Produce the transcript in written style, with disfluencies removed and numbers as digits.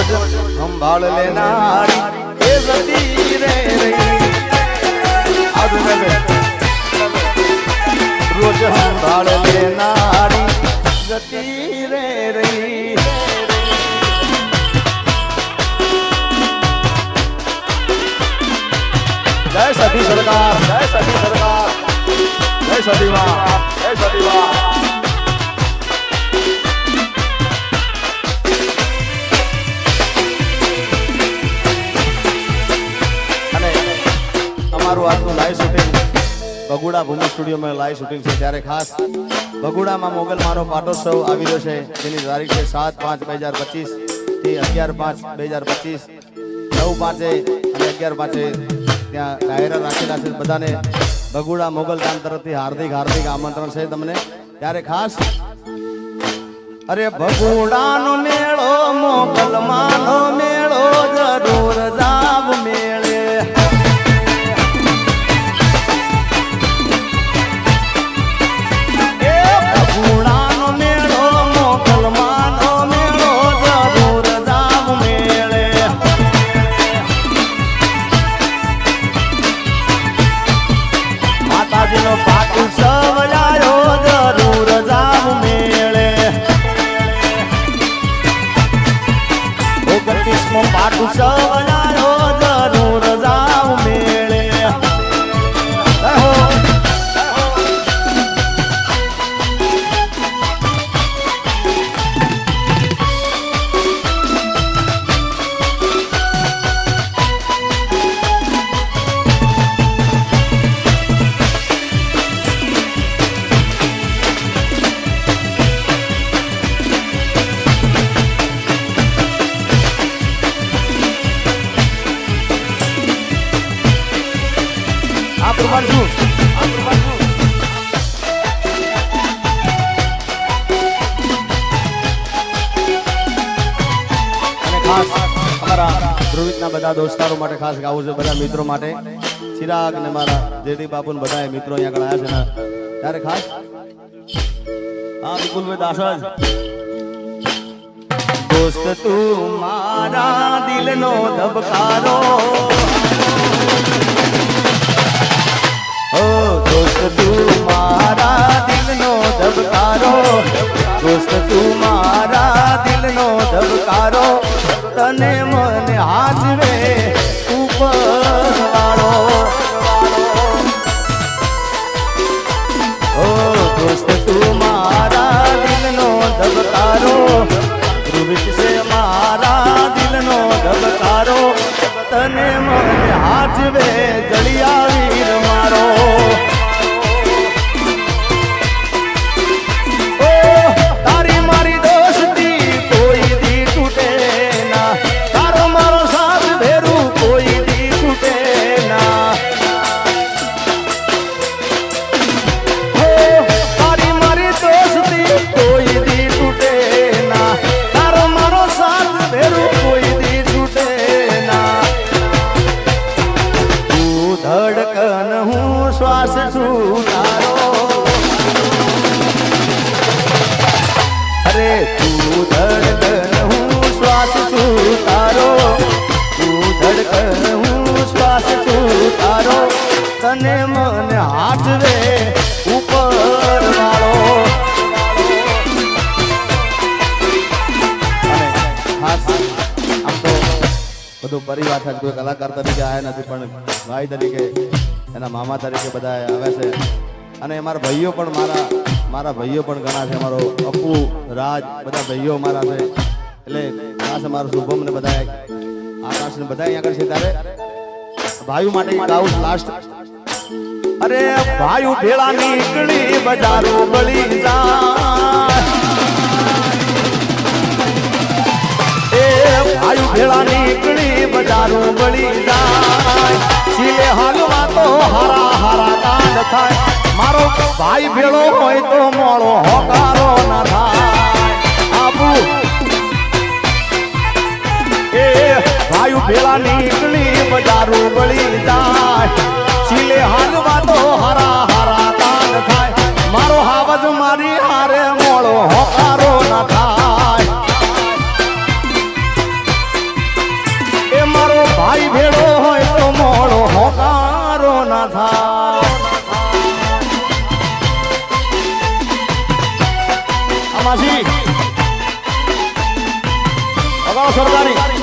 રોજ સંભાળ લેનારી એ જતી રે રહી રોજ સંભાળ લેનારી જતી રે રહી જય સતી સરકાર જય સતી સરકાર જય સતી માં જય સતી માં અમારું આજનું લાઈવ શૂટિંગ બગુડા ભૂમિ સ્ટુડિયોમાં લાઈવ શૂટિંગ છે ત્યારે ખાસ બગુડામાં મોગલ મારો પાટોત્સવ આવી રહ્યો છે જેની તારીખ છે 7/5/2025 થી 11/5/2025 9/5 અને 11/5 ત્યાં ડાયરા રાખેલા છે બધાને બગુડા મોગલ ગામ તરફથી હાર્દિક હાર્દિક આમંત્રણ છે તમને ત્યારે ખાસ અરે બગુડાનો મેળો મોગલ માનો મેળો જરૂર જાવ મેળે બગુડાનો મેળો મોગલ માનો મેળો જરૂર જાવ મેળે માતાજીનો પાટોત્સવ લાયો જરૂર જાવ મેળે 29મો પાટોત્સવ લાયો જરૂર જાવ મેળે ધ્રુવિતના બધા દોસ્તારો માટે ખાસ ગાવું છે બધા મિત્રો માટે ચિરાગ ને મારા જેડી બાપુ ને બધા મિત્રો અહીંયા આગળ આવ્યા છે ત્યારે ખાસ હા વિપુલભાઈ દાસજ દોસ્ત તું મારા દિલનો ધબકારો ઓ દોસ્ત તું મારા દિલનો ધબકારો દોસ્ત તું મારા દિલનો ધબકારો તને મને હાજવે ઉપર વાળો ઓ દોસ્ત તું મારા દિલનો ધબકારો ધ્રુવિત છે મારા દિલનો ધબકારો તને મને હાજવે જળિયા વીર મારો શ્વાસ છું તારો અરે તું ધડકન હું શ્વાસ છું તારો તું ધડકન હું શ્વાસ છું તારો તને મને હાથવે ઉપર વાળો અને ખાસ આમ તો બધું પરિવાર સાથે કોઈ કલાકાર તરીકે આવ્યા નથી પણ ભાઈ તરીકે એના મામા તરીકે બધા આવ્યા છે અને અમારા ભાઈઓ પણ મારા ભાઈઓ પણ ઘણા છે અમારો અપુ રાજ બધા ભાઈઓ મારા છે એટલે ખાસ અમારો શુભમ ને બધા આકાશ ને બધા અહીંયા આગળ છે ત્યારે ભાઈઓ માટે ગાઉં લાસ્ટ અરે ભાઈઓ ભેળા નીકળી બજારો બળી જાય એ ભાઈઓ ભેળા નીકળી બજારો બળી જાય સિલે હાલવા તો હારા હારા કાંડ થાય મારો ભાઈ ભેળો હોય તો મોળો હોકારો ના થાય આબુ એ ભાઈ ભેળા નીકળી બજારો બળી જાય સિલે હાલવા તો હારા હારા કાંડ થાય મારો હાવજ મારી હારે મોળો હોકારો ના થાય માસી અગાઉ સરદારી